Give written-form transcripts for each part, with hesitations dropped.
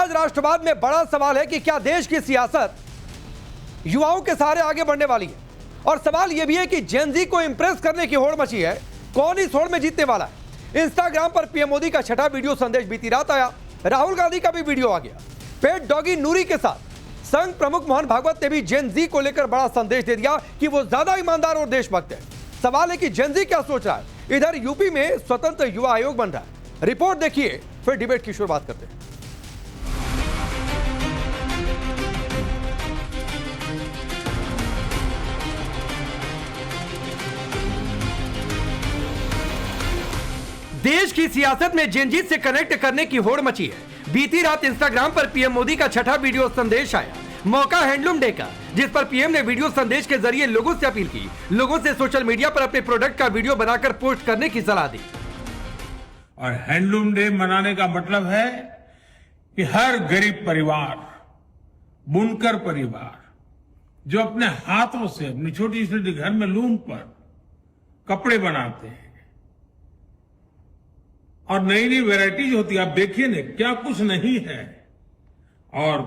आज राष्ट्रवाद में बड़ा सवाल है कि क्या देश की सियासत युवाओं के सहारे आगे बढ़ने वाली है। और सवाल यह भी है कि जेन ज़ी को इंप्रेस करने की होड़ मची है, कौन इस होड़ में जीतने वाला है। इंस्टाग्राम पर पीएम मोदी का छठा वीडियो संदेश बीती रात आया, राहुल गांधी का भी वीडियो आ गया। पेट डॉगी नूरी के साथ संघ प्रमुख मोहन भागवत ने भी जेन ज़ी को लेकर बड़ा संदेश दे दिया कि वो ज्यादा ईमानदार और देशभक्त है। सवाल है कि जेन ज़ी क्या सोच रहा है। इधर यूपी में स्वतंत्र युवा आयोग बन रहा है। रिपोर्ट देखिए, फिर डिबेट की शुरुआत करते हैं। देश की सियासत में जेन ज़ी से कनेक्ट करने की होड़ मची है। बीती रात इंस्टाग्राम पर पीएम मोदी का छठा वीडियो संदेश आया, मौका हैंडलूम डे का, जिस पर पीएम ने वीडियो संदेश के जरिए लोगों से अपील की, लोगों से सोशल मीडिया पर अपने प्रोडक्ट का वीडियो बनाकर पोस्ट करने की सलाह दी। और हैंडलूम डे मनाने का मतलब है कि हर गरीब परिवार, बुनकर परिवार, जो अपने हाथों से अपनी छोटी छोटी घर में लूम पर कपड़े बनाते हैं और नई नई वैरायटीज होती है, आप देखिए ना क्या कुछ नहीं है। और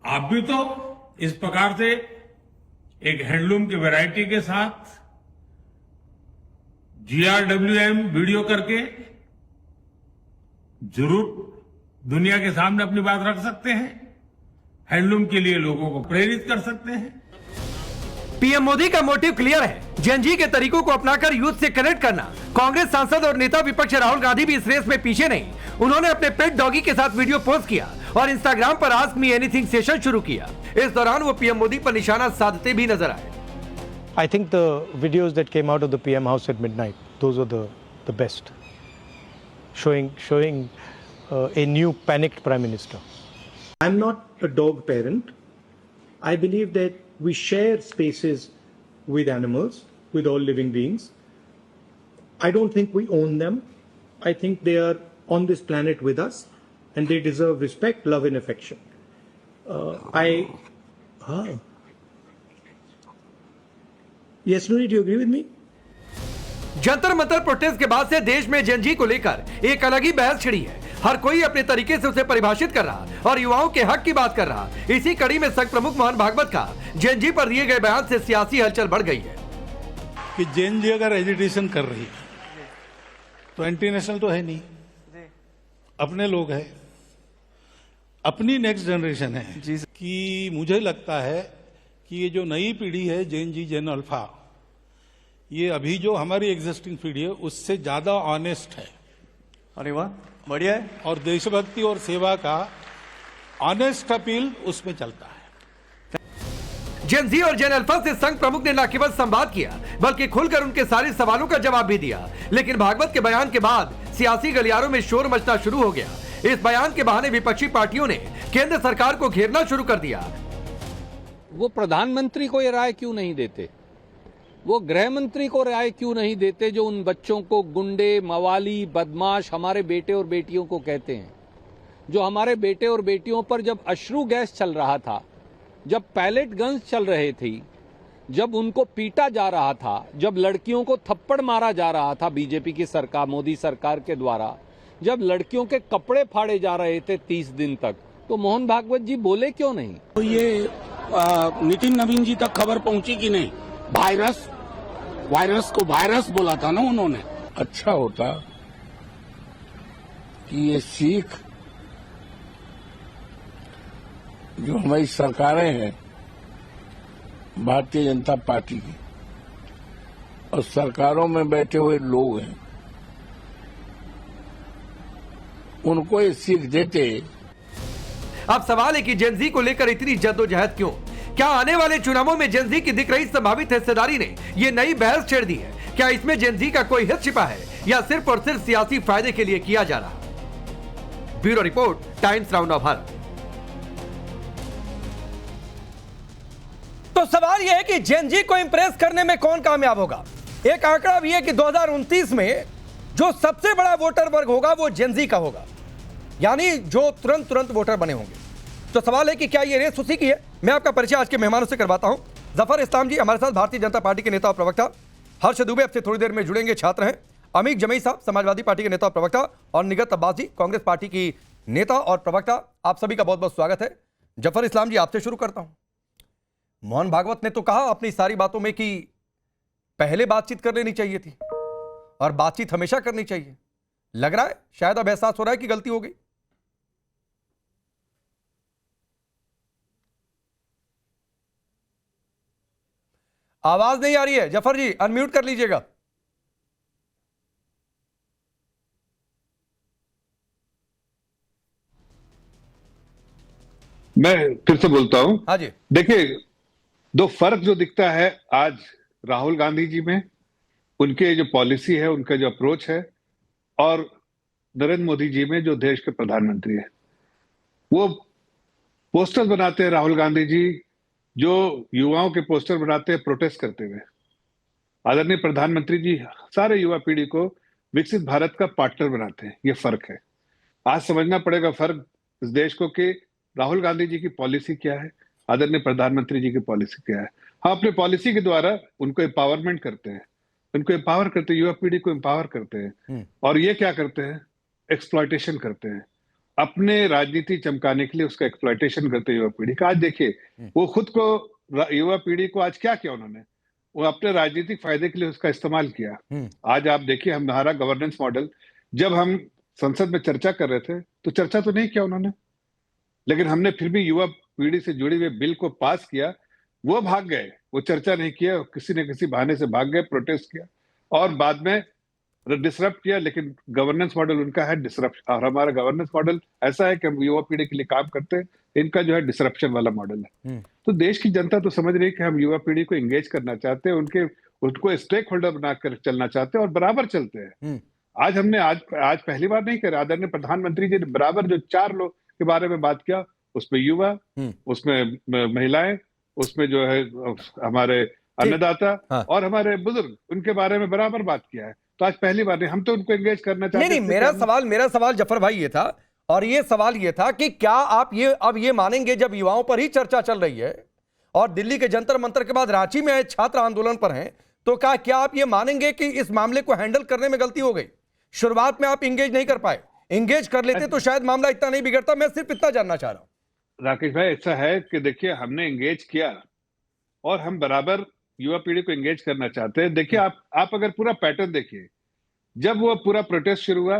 आप भी तो इस प्रकार से एक हैंडलूम की वैरायटी के साथ GRWM वीडियो करके जरूर दुनिया के सामने अपनी बात रख सकते हैं, हैंडलूम के लिए लोगों को प्रेरित कर सकते हैं। पीएम मोदी का मोटिव क्लियर है, जेन ज़ी के तरीकों को अपनाकर यूथ से कनेक्ट करना। कांग्रेस सांसद और नेता विपक्ष राहुल गांधी भी इस रेस में पीछे नहीं। उन्होंने अपने पेट डॉगी के साथ वीडियो पोस्ट किया और इंस्टाग्राम पर आस्क मी एनीथिंग सेशन शुरू किया। इस दौरान वो पीएम मोदी पर निशाना साधते भी नजर आए। I think the videos that came out of the PM house at midnight, those were the best, showing a new panicked prime minister. I'm not a dog parent. I believe that we share spaces with animals, with all living beings. I don't think we own them. I think they are on this planet with us, and they deserve respect, love, and affection. Yes, Nuri, do you agree with me? Jantar Mantar protest के बाद से देश में जेन ज़ी को लेकर एक अलग ही बहस छिड़ी है। हर कोई अपने तरीके से उसे परिभाषित कर रहा और युवाओं के हक की बात कर रहा। इसी कड़ी में संघ प्रमुख मोहन भागवत का जेन ज़ी पर दिए गए बयान से सियासी हलचल बढ़ गई है। कि जेन ज़ी अगर एजिटेशन कर रही है तो एंटी नेशनल तो है नहीं, अपने लोग हैं, अपनी नेक्स्ट जनरेशन है। कि मुझे लगता है कि ये जो नई पीढ़ी है जेन ज़ी, जेन अल्फा, ये अभी जो हमारी एग्जिस्टिंग पीढ़ी है उससे ज्यादा ऑनेस्ट है। अरे वाह, बढ़िया है। और देशभक्ति और सेवा का ऑनेस्ट अपील उसमें चलता है। जेन ज़ी और जेन अल्फा से संघ प्रमुख ने न केवल संवाद किया बल्कि खुलकर उनके सारे सवालों का जवाब भी दिया। लेकिन भागवत के बयान के बाद सियासी गलियारों में शोर मचना शुरू हो गया। इस बयान के बहाने विपक्षी पार्टियों ने केंद्र सरकार को घेरना शुरू कर दिया। वो प्रधानमंत्री को ये राय क्यों नहीं देते, वो गृह मंत्री को राय क्यों नहीं देते जो उन बच्चों को गुंडे, मवाली, बदमाश हमारे बेटे और बेटियों को कहते हैं, जो हमारे बेटे और बेटियों पर जब अश्रु गैस चल रहा था, जब पैलेट गन्स चल रहे थे, जब उनको पीटा जा रहा था, जब लड़कियों को थप्पड़ मारा जा रहा था बीजेपी की सरकार, मोदी सरकार के द्वारा, जब लड़कियों के कपड़े फाड़े जा रहे थे 30 दिन तक, तो मोहन भागवत जी बोले क्यों नहीं? तो ये नितिन नवीन जी तक खबर पहुंची कि नहीं? वायरस को वायरस बोला था ना उन्होंने। अच्छा होता कि ये सीख जो हमारी सरकारें हैं भारतीय जनता पार्टी की और सरकारों में बैठे हुए लोग हैं, उनको ये सीख देते। अब सवाल है कि जेन ज़ी को लेकर इतनी जद्दोजहद क्यों? क्या आने वाले चुनावों में जेन ज़ी की दिख रही संभावित हिस्सेदारी ने ये नई बहस छेड़ दी है? क्या इसमें जेन ज़ी का कोई हित छिपा है या सिर्फ और सिर्फ सियासी फायदे के लिए किया जा रहा? Bureau report, times round of Bharat. तो सवाल यह है कि जेन ज़ी को इंप्रेस करने में कौन कामयाब होगा। एक आंकड़ा भी है कि 2029 में जो सबसे बड़ा वोटर वर्ग होगा वो जेन ज़ी का होगा, यानी जो तुरंत वोटर बने होंगे। तो सवाल है कि क्या ये रेस उसी की है? मैं आपका परिचय आज के मेहमानों से करवाता हूं। जफर इस्लाम जी हमारे साथ, भारतीय जनता पार्टी के नेता और प्रवक्ता। हर्ष दुबे अब से थोड़ी देर में जुड़ेंगे, छात्र हैं। अमीक जमई साहब समाजवादी पार्टी के नेता और प्रवक्ता। और निगत अब्बास जी कांग्रेस पार्टी की नेता और प्रवक्ता, आप सभी का बहुत बहुत स्वागत है। जफर इस्लाम जी, आपसे शुरू करता हूं। मोहन भागवत ने तो कहा अपनी सारी बातों में कि पहले बातचीत कर लेनी चाहिए थी और बातचीत हमेशा करनी चाहिए। लग रहा है शायद अब एहसास हो रहा है कि गलती हो गई। आवाज नहीं आ रही है, जफर जी अनम्यूट कर लीजिएगा। मैं फिर से बोलता हूं। हाँ जी। देखिए, दो फर्क जो दिखता है आज राहुल गांधी जी में, उनके जो पॉलिसी है, उनका जो अप्रोच है, और नरेंद्र मोदी जी में जो देश के प्रधानमंत्री है। वो पोस्टर बनाते हैं राहुल गांधी जी, जो युवाओं के पोस्टर बनाते हैं प्रोटेस्ट करते हुए। आदरणीय प्रधानमंत्री जी सारे युवा पीढ़ी को विकसित भारत का पार्टनर बनाते हैं। ये फर्क है। आज समझना पड़ेगा फर्क इस देश को कि राहुल गांधी जी की पॉलिसी क्या है, आदरणीय प्रधानमंत्री जी की पॉलिसी क्या है। हम अपने पॉलिसी के द्वारा उनको एम्पावरमेंट करते हैं, उनको एम्पावर करते हैं, युवा पीढ़ी को एम्पावर करते हैं। और ये क्या करते हैं? एक्सप्लॉयटेशन करते हैं, अपने राजनीति चमकाने के लिए उसका एक्सप्लॉयटेशन करते हैं युवा पीढ़ी का। आज देखिए, वो खुद को, युवा पीढ़ी को आज क्या किया उन्होंने? वो अपने राजनीतिक फायदे के लिए उसका इस्तेमाल किया। आज आप देखिए, हमारा गवर्नेंस मॉडल, जब हम संसद में चर्चा कर रहे थे तो चर्चा तो नहीं किया उन्होंने, लेकिन हमने फिर भी युवा पीढ़ी से जुड़े हुए बिल को पास किया। वो भाग गए, वो चर्चा नहीं किया, किसी न किसी बहाने से भाग गए, प्रोटेस्ट किया और बाद में डिसरप्ट किया। लेकिन गवर्नेंस मॉडल उनका है डिसरप्शन, और हमारा गवर्नेंस मॉडल ऐसा है कि हम युवा पीढ़ी के लिए काम करते हैं। इनका जो है डिसरप्शन वाला मॉडल है। तो देश की जनता तो समझ रही है कि हम युवा पीढ़ी को एंगेज करना चाहते हैं, उनको स्टेक होल्डर बनाकर चलना चाहते हैं और बराबर चलते हैं। आज पहली बार नहीं कर, आदरणीय प्रधानमंत्री जी ने बराबर जो 4 लोग के बारे में बात किया, उसमें युवा, उसमें महिलाएं, उसमें जो है हमारे अन्नदाता, हाँ, और हमारे बुजुर्ग, उनके बारे में बराबर बात किया है। तो आज पहली बार नहीं, हम तो उनको एंगेज करना चाहते हैं। नहीं, मेरा सवाल जफर भाई ये था, और ये सवाल ये था कि क्या आप अब ये मानेंगे, जब युवाओं पर ही चर्चा चल रही है और दिल्ली के जंतर मंतर के बाद रांची में छात्र आंदोलन पर हैं, तो क्या आप ये मानेंगे कि इस मामले को हैंडल करने में गलती हो गई? शुरुआत में आप इंगेज नहीं कर पाए, इंगेज कर लेते तो शायद मामला इतना नहीं बिगड़ता। मैं सिर्फ इतना जानना चाह रहा हूं। राकेश भाई, ऐसा है कि देखिए, हमने एंगेज किया और हम बराबर युवा पीढ़ी को एंगेज करना चाहते हैं। देखिए, आप अगर पूरा पैटर्न देखिए, जब वो पूरा प्रोटेस्ट शुरू हुआ,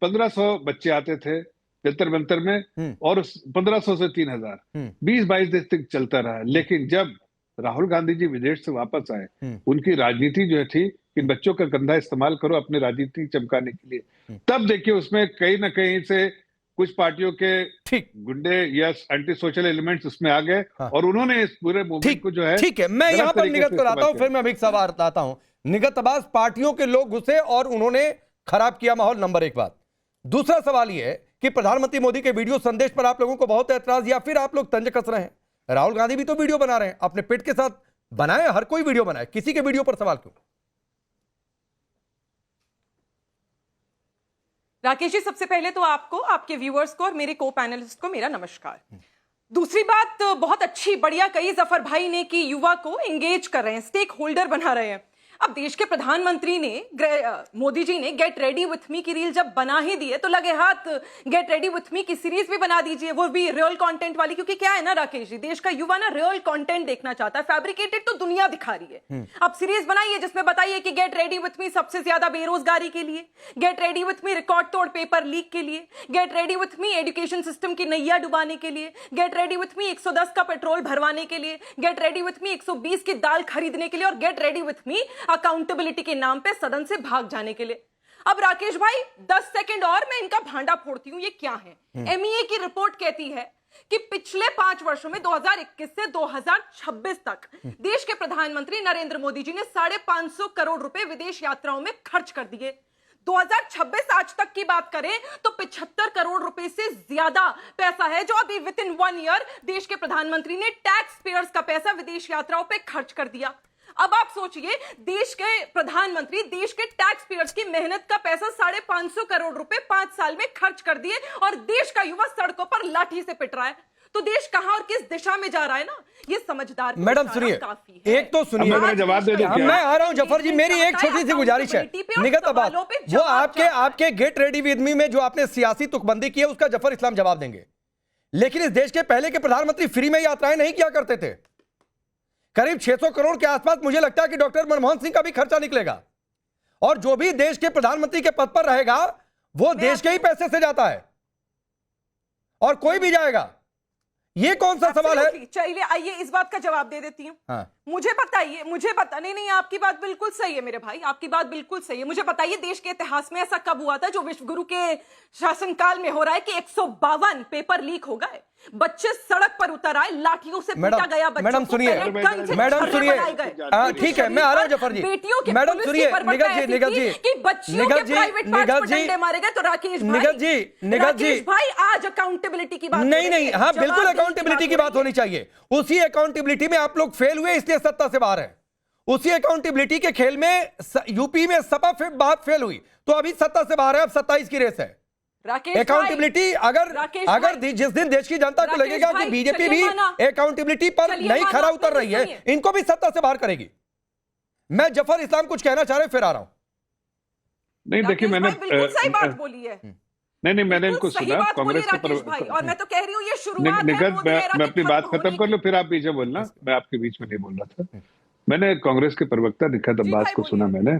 1500 बच्चे आते थे जंतर मंतर में, और 1500 से 3000 20-22 दिन तक चलता रहा। लेकिन जब राहुल गांधी जी विदेश से वापस आए, उनकी राजनीति जो थी कि बच्चों का कंधा इस्तेमाल करो अपने राजनीति चमकाने के लिए, तब देखिए उसमें कहीं ना कहीं से कुछ पार्टियों के गुंडे या एंटी सोशल एलिमेंट्स उसमें आ गए। हाँ। और उन्होंने इस पूरे मूवमेंट को जो है, ठीक है, मैं यहां पर निगत को लाता हूं, फिर मैं भी एक सवाल लाता हूं। निगतबाज पार्टियों के लोग घुसे और उन्होंने खराब किया माहौल, नंबर 1 बात। दूसरा सवाल यह है कि प्रधानमंत्री मोदी के वीडियो संदेश पर आप लोगों को बहुत ऐतराज, या फिर आप लोग तंज कस रहे हैं? राहुल गांधी भी तो वीडियो बना रहे हैं, अपने पेट के साथ बनाए, हर कोई वीडियो बनाए, किसी के वीडियो पर सवाल क्यों? राकेश जी, सबसे पहले तो आपको, आपके व्यूअर्स को और मेरे को पैनलिस्ट को मेरा नमस्कार। दूसरी बात बहुत अच्छी, बढ़िया कही जफर भाई ने कि युवा को एंगेज कर रहे हैं, स्टेक होल्डर बना रहे हैं। अब देश के प्रधानमंत्री ने, मोदी जी ने गेट रेडी विथ मी की रील जब बना ही दी है, तो लगे हाथ गेट रेडी विथ मी की सीरीज भी बना दीजिए, वो भी रियल कंटेंट वाली। क्योंकि क्या है ना राकेश जी, देश का युवा ना रियल कंटेंट देखना चाहता है, फैब्रिकेटेड तो दुनिया दिखा रही है। अब सीरीज बनाइए जिसमें बताइए कि गेट रेडी विथ मी सबसे ज्यादा बेरोजगारी के लिए, get ready with me record तोड़ पेपर लीक के लिए, get ready with me education system की नैया डुबाने के लिए, गेट रेडी विथ मी 110 का पेट्रोल भरवाने के लिए, गेट रेडी विथ मी 120 की दाल खरीदने के लिए, और get ready with me accountability के नाम पे सदन से भाग जाने के लिए। अब राकेश भाई 10 सेकंड और मैं इनका भांडा फोड़ती हूं, ये क्या है? एमईए की रिपोर्ट कहती है कि पिछले 5 वर्षों में 2021 से 2026 तक देश के प्रधानमंत्री नरेंद्र मोदी जी ने 550 करोड़ रुपए विदेश यात्राओं में खर्च कर दिए। 2026 आज तक की बात करें तो 75 करोड़ रुपए से ज्यादा पैसा है जो अभी विद इन 1 ईयर देश के प्रधानमंत्री ने टैक्स पेयर्स का पैसा विदेश यात्राओं पे खर्च कर दिया। अब आप सोचिए, देश के प्रधानमंत्री देश के टैक्स पेयर्स की मेहनत का पैसा 550 करोड़ रुपए 5 साल में खर्च कर दिए और देश का युवा सड़कों पर लाठी से पिट रहा है। तो देश कहां और किस दिशा में जा रहा है ना, ये समझदार को मैडम इशारा सुनिए, काफी है। एक तो सुनिए, मैं जवाब दे दूं क्या? मैं आ रहा हूं जफर जी, मेरी एक छोटी सी गुजारिश है निगत अब्बास, वो आपके गेट रेडी विद मी में जो आपने सियासी तुकबंदी की है उसका जफर इस्लाम जवाब देंगे, लेकिन इस देश के पहले के प्रधानमंत्री फ्री में यात्राएं नहीं किया करते थे। करीब 600 करोड़ के आसपास मुझे लगता है कि डॉक्टर मनमोहन सिंह का भी खर्चा निकलेगा, और जो भी देश के प्रधानमंत्री के पद पर रहेगा वो देश के ही पैसे से जाता है, और कोई भी जाएगा। ये कौन सा सवाल है? चलिए आइए इस बात का जवाब दे देती हूँ। हाँ। मुझे बताइए, नहीं, आपकी बात बिल्कुल सही है मेरे भाई, आपकी बात बिल्कुल सही है। मुझे बताइए देश के इतिहास में ऐसा कब हुआ था जो विश्व गुरु के शासनकाल में हो रहा है कि 152 पेपर लीक हो गए, बच्चे सड़क पर उतर आए, लाठियों से पीटा गया, मैडम सुनिए, ठीक है, मैं आ रहा हूं जफर जी। बेटियों के मैडम सुनिए, निगत जी कि बच्चियों के प्राइवेट पार्ट्स पर डंडे मारे गए, तो राकेश भाई आज अकाउंटेबिलिटी की बात नहीं, हाँ बिल्कुल अकाउंटेबिलिटी की बात होनी चाहिए। उसी अकाउंटेबिलिटी में आप लोग फेल हुए इसलिए सत्ता से बाहर है। उसी अकाउंटेबिलिटी के खेल में यूपी में सपा बात फेल हुई तो अभी सत्ता से बाहर है, अब 27 की रेस है। अकाउंटेबिलिटी अगर जिस दिन देश की जनता को लगेगा कि बीजेपी भी अकाउंटेबिलिटी पर नहीं खरा उतर रही है, इनको भी सत्ता से बाहर करेगी। मैं जफर इस्लाम कुछ कहना चाह रहे, फिर आ रहा हूं। नहीं देखिए, मैंने बिल्कुल सही बात बोली है। नहीं मैंने इनको सुना, कांग्रेस के और मैं तो कह रही हूँ ये शुरुआत निगत, मैं अपनी बात खत्म कर लूं, फिर आप पीछे बोलना, मैं आपके बीच में नहीं बोल रहा था। मैंने कांग्रेस के प्रवक्ता निगत अब्बास को सुना मैंने।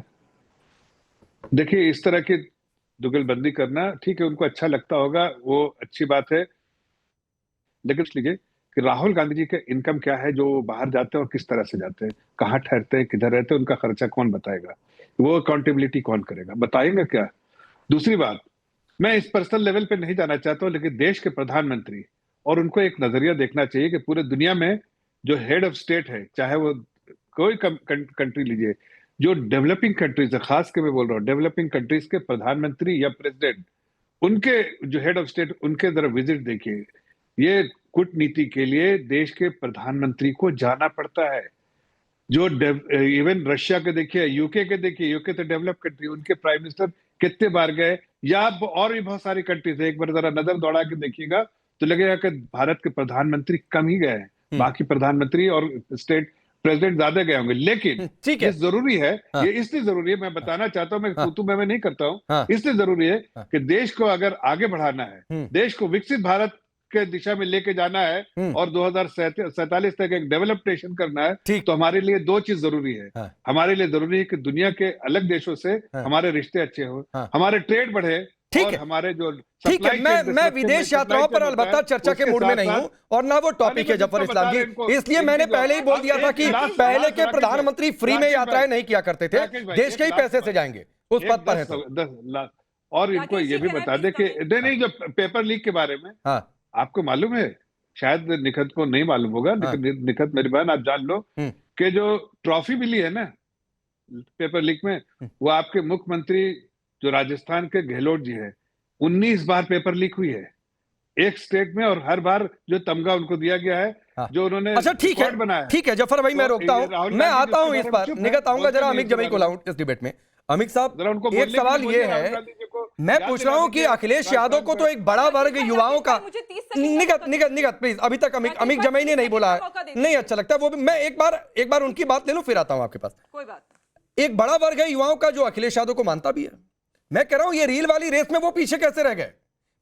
देखिए, इस तरह की दुगलबंदी करना ठीक है, उनको अच्छा लगता होगा, वो अच्छी बात है, लेकिन लीजिए कि राहुल गांधी जी के इनकम क्या है, जो बाहर जाते हैं और किस तरह से जाते हैं, कहाँ ठहरते हैं, किधर रहते हैं, उनका खर्चा कौन बताएगा, वो अकाउंटेबिलिटी कौन करेगा, बताएंगे क्या? दूसरी बात, मैं इस पर्सनल लेवल पे नहीं जाना चाहता हूं, लेकिन देश के प्रधानमंत्री और उनको एक नजरिया देखना चाहिए कि पूरे दुनिया में जो हेड ऑफ स्टेट है, चाहे वो कोई कंट्री लीजिए, जो डेवलपिंग कंट्रीज है, खास के मैं बोल रहा हूँ डेवलपिंग कंट्रीज के प्रधानमंत्री या प्रेसिडेंट, उनके जो हेड ऑफ स्टेट, उनके जरा विजिट देखिए। ये कूटनीति के लिए देश के प्रधानमंत्री को जाना पड़ता है। जो इवन रशिया के देखिए, यूके के देखिए, यूके तो डेवलप कंट्री, उनके प्राइम मिनिस्टर कितने बार गए, या और भी बहुत सारी कंट्रीज है, एक बार जरा नजर दौड़ा के देखिएगा तो लगेगा कि भारत के प्रधानमंत्री कम ही गए हैं, बाकी प्रधानमंत्री और स्टेट प्रेसिडेंट ज्यादा गए होंगे। लेकिन ये जरूरी है, ये इसलिए जरूरी है, मैं बताना चाहता हूं, मैं तू मैं नहीं करता हूं, इसलिए जरूरी है कि देश को अगर आगे बढ़ाना है, देश को विकसित भारत के दिशा में लेके जाना है और 2047 तक एक डेवलप नेशन करना है, तो हमारे लिए दो चीज जरूरी है। हमारे लिए जरूरी है कि दुनिया के अलग देशों से हमारे रिश्ते अच्छे हो, हमारे ट्रेड बढ़े, और हमारे जो ठीक है, मैं विदेश यात्राओं पर अलबत्ता चर्चा के मूड में नहीं हूं, और ना वो टॉपिक है जफर इस्लाम जी, इसलिए मैंने पहले ही बोल दिया था कि पहले के प्रधानमंत्री फ्री में यात्राएं नहीं किया करते थे, देश के ही पैसे से जाएंगे, उस पद पर है तो। और इनको ये भी बता दे कि नहीं, जो पेपर लीक के बारे में आपको मालूम है, शायद निखत को नहीं मालूम होगा, लेकिन निखत मेरी बहन आप जान लो कि जो ट्रॉफी मिली है ना पेपर लीक में, वो आपके मुख्यमंत्री जो राजस्थान के गहलोत जी है, 19 बार पेपर लीक हुई है एक स्टेट में, और हर बार जो तमगा उनको दिया गया है, जो उन्होंने अच्छा ठीक है जफर भाई, मैं रोकता हूं, मैं आता हूं इस बार, निगत आऊंगा, जरा अमित जमाई को लाऊं इस डिबेट में। अमित साहब, एक सवाल ये है, मैं पूछ रहा हूं कि अखिलेश यादव को तो एक बड़ा वर्ग युवाओं का, निगत प्लीज, अभी तक अमित जमाई ने नहीं बोला है, नहीं अच्छा लगता वो भी, मैं एक बार उनकी बात ले लूं, फिर आता हूं आपके पास। कोई बात, एक बड़ा वर्ग है युवाओं का जो अखिलेश यादव को मानता भी है। मैं कह रहा हूं ये रील वाली रेस में वो पीछे कैसे रह गए?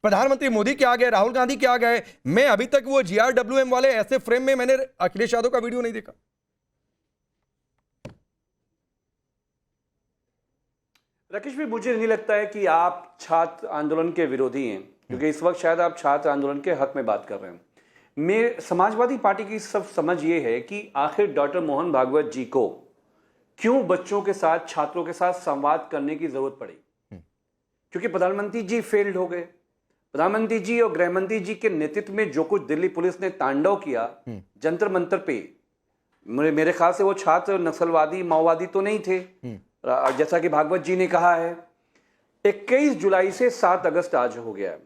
प्रधानमंत्री मोदी के आ गए, राहुल गांधी के आ गए, मैं अभी तक वो GRWM वाले ऐसे फ्रेम में मैंने अखिलेश यादव का वीडियो नहीं देखा। राकेश भाई, मुझे नहीं लगता है कि आप छात्र आंदोलन के विरोधी हैं, क्योंकि इस वक्त शायद आप छात्र आंदोलन के हक में बात कर रहे हैं। मैं समाजवादी पार्टी की सब समझ ये है कि आखिर डॉक्टर मोहन भागवत जी को क्यों बच्चों के साथ, छात्रों के साथ संवाद करने की जरूरत पड़ी? क्योंकि प्रधानमंत्री जी फेल्ड हो गए। प्रधानमंत्री जी और गृह मंत्री जी के नेतृत्व में जो कुछ दिल्ली पुलिस ने तांडव किया जंतर मंतर पे, मेरे ख्याल से वो छात्र नक्सलवादी माओवादी तो नहीं थे, जैसा कि भागवत जी ने कहा है। 21 जुलाई से 7 अगस्त आज हो गया है।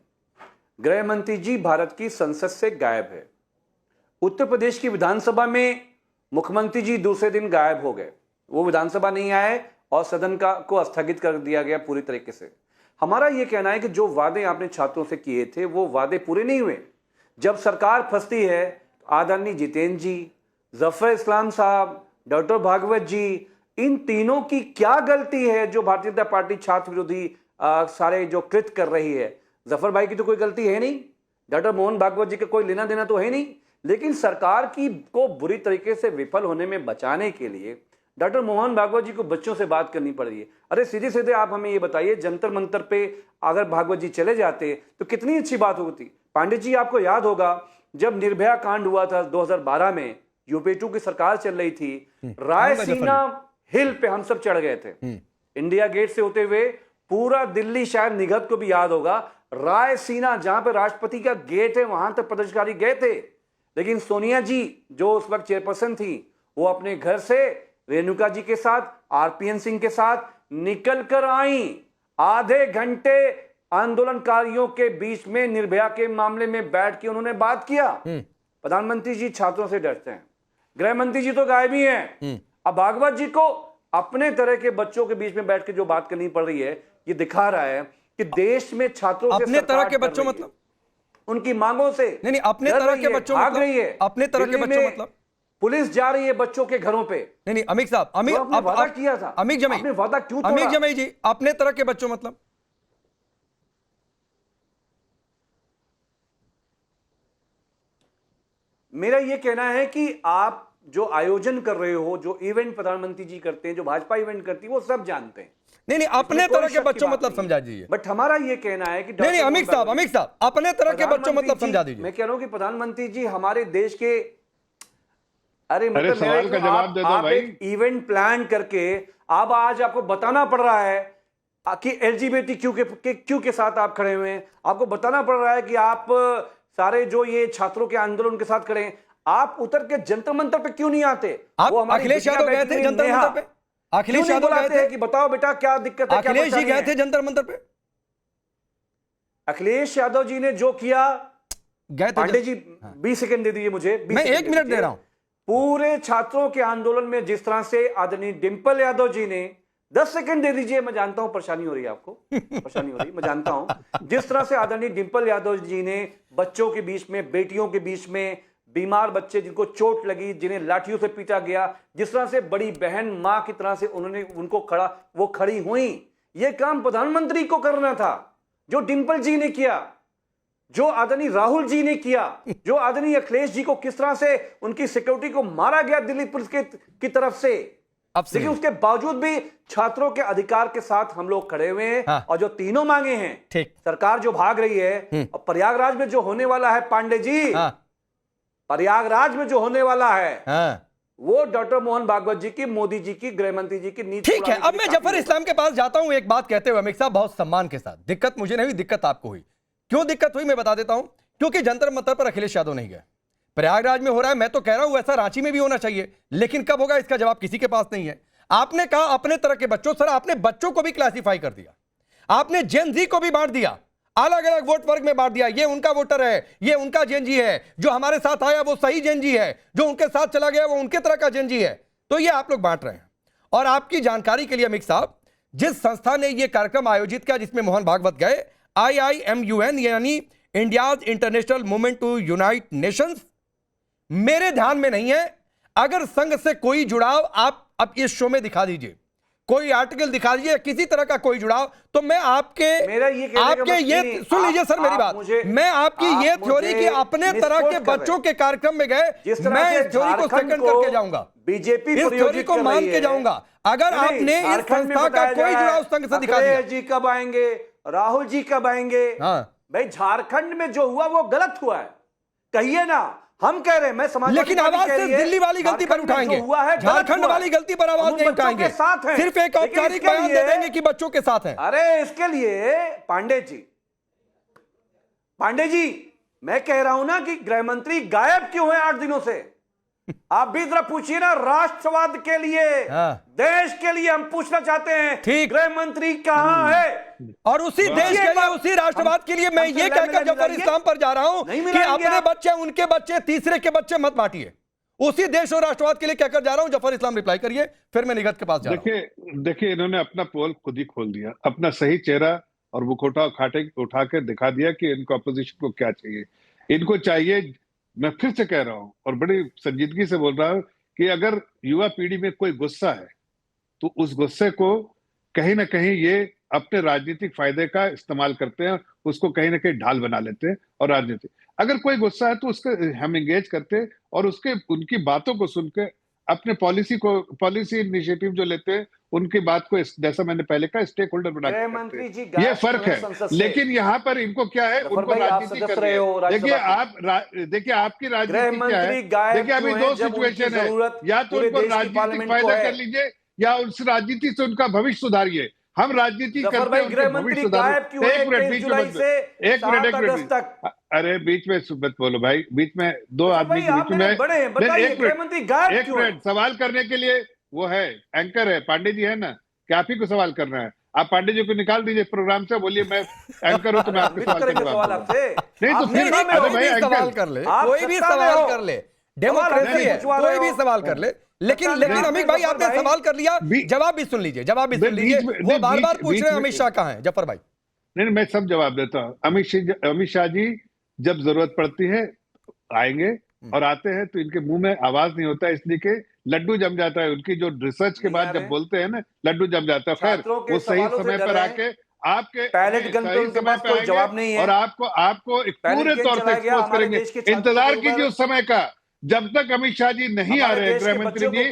गृह मंत्री जी भारत की संसद से गायब है। उत्तर प्रदेश की विधानसभा में मुख्यमंत्री जी दूसरे दिन गायब हो गए, वो विधानसभा नहीं आए और सदन को स्थगित कर दिया गया पूरी तरीके से। हमारा यह कहना है कि जो वादे आपने छात्रों से किए थे वो वादे पूरे नहीं हुए। जब सरकार फंसती है, आदरणीय जितेंद्र जी, जफर इस्लाम साहब, डॉक्टर भागवत जी, इन तीनों की क्या गलती है जो भारतीय जनता पार्टी छात्र विरोधी सारे जो कृत्य कर रही है? जफर भाई की तो कोई गलती है नहीं, डॉक्टर मोहन भागवत जी का कोई लेना देना तो है नहीं, लेकिन सरकार की को बुरी तरीके से विफल होने में बचाने के लिए डॉक्टर मोहन भागवत जी को बच्चों से बात करनी पड़ रही है। अरे सीधे सीधे आप हमें ये बताइए, जंतर मंतर पे अगर भागवत जी चले जाते तो कितनी अच्छी बात होती। पांडे जी, आपको याद होगा जब निर्भया कांड हुआ था 2012 में, यूपी 2 की सरकार चल रही थी, रायसीना हिल पे हम सब चढ़ गए थे, इंडिया गेट से होते हुए पूरा दिल्ली, शायद निगत को भी याद होगा, रायसीना जहां पे राष्ट्रपति का गेट है वहां तक प्रदर्शनकारी गए थे। लेकिन सोनिया जी जो उस वक्त चेयरपर्सन थी, वो अपने घर से रेणुका जी के साथ, आरपीएन सिंह के साथ निकल कर आई। आधे घंटे आंदोलनकारियों के बीच में निर्भया के मामले में बैठ के उन्होंने बात किया। प्रधानमंत्री जी छात्रों से डरते हैं, गृह मंत्री जी तो गायब ही हैं। अब भागवत जी को अपने तरह के बच्चों के बीच में बैठ के जो बात करनी पड़ रही है, ये दिखा रहा है कि देश में छात्रों से अपने तरह के बच्चों मतलब उनकी मांगों से नहीं, अपने तरह के बच्चों भाग रही है। अपने तरह के बच्चों मतलब पुलिस जा रही है बच्चों के घरों पे। नहीं, अमित साहब, वादा किया था, अमित जमाई, आपने वादा क्यों तोड़ा? अमित जमाई जी, अपने तरह के बच्चों मतलब मेरा यह कहना है कि आप जो आयोजन कर रहे हो, जो इवेंट प्रधानमंत्री जी करते हैं, जो भाजपा इवेंट करती है, वो सब जानते हैं। नहीं, अपने तरह के बच्चों मतलब समझा दीजिए। बट हमारा यह कहना है कि नहीं, अमित साहब, अपने तरह के बच्चों मतलब समझा दीजिए। मैं कह रहा हूं कि प्रधानमंत्री जी हमारे देश के, अरे सवाल का जवाब दे दो भाई। एक इवेंट प्लान करके अब आज आपको बताना पड़ रहा है कि एलजीबीटी क्यू के साथ आप खड़े हुए हैं, आपको बताना पड़ रहा है कि आप सारे जो ये छात्रों के आंदोलन के साथ खड़े हैं, आप उतर के जंतर मंतर पे क्यों नहीं आते? आप अखिलेश यादव गए थे जंतर मंतर पे? अखिलेश यादव गए थे कि बताओ बेटा क्या दिक्कत है? अखिलेश जी गए थे जंतर मंतर पे? अखिलेश यादव जी ने जो किया, गए थे। पांडे जी 20 सेकंड दे दीजिए मुझे, मैं 1 मिनट दे रहा हूं। पूरे छात्रों के आंदोलन में जिस तरह से आदरणीय डिंपल यादव जी ने, 10 सेकंड दे दीजिए, मैं जानता हूं परेशानी हो रही है आपको, परेशानी हो रही है, मैं जानता हूं। जिस तरह से आदरणीय डिंपल यादव जी ने बच्चों के बीच में, बेटियों के बीच में, बीमार बच्चे जिनको चोट लगी, जिन्हें लाठियों से पीटा गया, जिस तरह से बड़ी बहन मां की तरह से उन्होंने उनको खड़ी हुई, यह काम प्रधानमंत्री को करना था, जो डिंपल जी ने किया, जो आदरणीय राहुल जी ने किया, जो आदरणीय अखिलेश जी को किस तरह से उनकी सिक्योरिटी को मारा गया दिल्ली पुलिस की तरफ से। लेकिन उसके बावजूद भी छात्रों के अधिकार के साथ हम लोग खड़े हुए हैं। हाँ। और जो तीनों मांगे हैं, ठीक, सरकार जो भाग रही है, और प्रयागराज में जो होने वाला है, पांडे जी, हाँ, प्रयागराज में जो होने वाला है, हाँ, वो डॉक्टर मोहन भागवत जी की, मोदी जी की, गृह मंत्री जी की नीति। ठीक है। अब मैं जफर इस्लाम के पास जाता हूं एक बात कहते हुए, अमित साहब, बहुत सम्मान के साथ। दिक्कत मुझे नहीं हुई, दिक्कत आपको हुई। क्यों दिक्कत हुई मैं बता देता हूं। क्योंकि जंतर मंतर पर अखिलेश यादव नहीं गए, प्रयागराज में हो रहा है। मैं तो कह रहा हूं ऐसा रांची में भी होना चाहिए, लेकिन कब होगा इसका जवाब किसी के पास नहीं है। आपने कहा अपने तरह के बच्चों, सर आपने बच्चों को भी क्लासिफाई कर दिया, आपने जेन जी को भी बांट दिया, अलग अलग वोट वर्ग में बांट दिया। ये उनका वोटर है, ये उनका जेन जी है, जो हमारे साथ आया वो सही जेन जी है, जो उनके साथ चला गया वो उनके तरह का जेन जी है। तो ये आप लोग बांट रहे हैं। और आपकी जानकारी के लिए अमित साहब, जिस संस्था ने यह कार्यक्रम आयोजित किया जिसमें मोहन भागवत गए, IIMUN यानी India's international movement to unite nations, मेरे ध्यान में नहीं है। अगर संघ से कोई जुड़ाव आप अब इस शो में दिखा दीजिए, कोई आर्टिकल दिखा दीजिए, किसी तरह का कोई जुड़ाव, तो मैं आपके सुन लीजिए सर मेरी बात, मैं आपकी ये थ्योरी कि अपने तरह के बच्चों के कार्यक्रम में गए, मैं इस थ्योरी को सेकंड करके जाऊंगा, बीजेपी इस थ्योरी को मान के जाऊंगा। अगर आपने इस संस्था का कोई जुड़ाव संघ से दिखा दिया। जी कब आएंगे, राहुल जी कब आएंगे? भाई झारखंड में जो हुआ वो गलत हुआ है, कहिए ना। हम कह रहे हैं, मैं समाज, लेकिन आवाज सिर्फ दिल्ली वाली गलती पर उठाएंगे, झारखंड वाली गलती पर आवाज नहीं उठाएंगे, सिर्फ एक औपचारिक बयान दे देंगे कि बच्चों के साथ हैं। अरे इसके लिए पांडे जी, मैं कह रहा हूं ना कि गृह मंत्री गायब क्यों है 8 दिनों से? आप भी जरा पूछिए ना, राष्ट्रवाद के लिए, देश के लिए हम पूछना चाहते हैं, गृह मंत्री कहां है? और उसी देश के लिए, उसी राष्ट्रवाद के लिए मैं ये कहकर जफर इस्लाम पर जा रहा हूं कि अपने बच्चे, उनके बच्चे, तीसरे के बच्चे मत बांटिए। उसी देश और राष्ट्रवाद के लिए कहकर जा रहा हूं। जफर इस्लाम रिप्लाई करिए, फिर मैं निगत के पास जा रहा हूं। देखिए इन्होंने अपना पोल खुद ही खोल दिया, अपना सही चेहरा और मुखौटा उठा के दिखा दिया कि इनको अपोजिशन को क्या चाहिए। इनको चाहिए, मैं फिर से कह रहा हूं और बड़ी संजीदगी से बोल रहा हूं कि अगर युवा पीढ़ी में कोई गुस्सा है तो उस गुस्से को कहीं ना कहीं ये अपने राजनीतिक फायदे का इस्तेमाल करते हैं, उसको कहीं ना कहीं ढाल बना लेते हैं और राजनीति। अगर कोई गुस्सा है तो उसके हम एंगेज करते हैं और उसके उनकी बातों को सुन के अपने पॉलिसी इनिशिएटिव जो लेते हैं उनकी बात को, जैसा मैंने पहले कहा, स्टेक होल्डर बना के करते हैं। ये फर्क है। लेकिन यहाँ पर इनको क्या है, उनको राजनीति कर रहे हैं। देखिए आपकी राजनीति क्या है। देखिए अभी दो सिचुएशन है, या तो उनको राजनीतिक फायदा कर लीजिए या उस राजनीति से उनका भविष्य सुधारिए। हम राजनीति करते हैं, गृह मंत्री गायब क्यों है 23 जुलाई से 7 अगस्त तक? अरे बीच में मत बोलो भाई, बीच में दो आदमी के बीच में एक मिनट सवाल करने के लिए वो है, एंकर है, पांडे जी है ना, क्या आप ही को सवाल करना है? आप पांडे जी को निकाल दीजिए प्रोग्राम से, बोलिए मैं एंकर हूं तो मैं आपके सवाल का जवाब नहीं तो फिर भाई सवाल कर ले, कोई भी सवाल कर ले, डेमोक्रेसी है, कोई भी सवाल कर ले। लेकिन अमित भाई आपने सवाल कर लिया, जवाब भी सुन लीजिए, जवाब भी सुन लीजिए। वो बार-बार पूछ रहे हैं अमित शाह कहां हैं। जफर भाई नहीं, मैं सब जवाब देता हूं। अमित शाह जी जब जरूरत पड़ती है आएंगे, और आते हैं तो इनके मुंह में आवाज नहीं होता, इसलिए कि लड्डू जम जाता है। उनकी जो रिसर्च के बाद जब बोलते हैं ना, लड्डू जम जाता है। खैर वो सही समय पर आके आपके सही समय पर जवाब नहीं है और आपको एक पूरे तौर से एक्सपोज करेंगे। इंतजार कीजिए उस समय का, जब तक अमित शाह जी नहीं आ रहे, गृह मंत्री जी,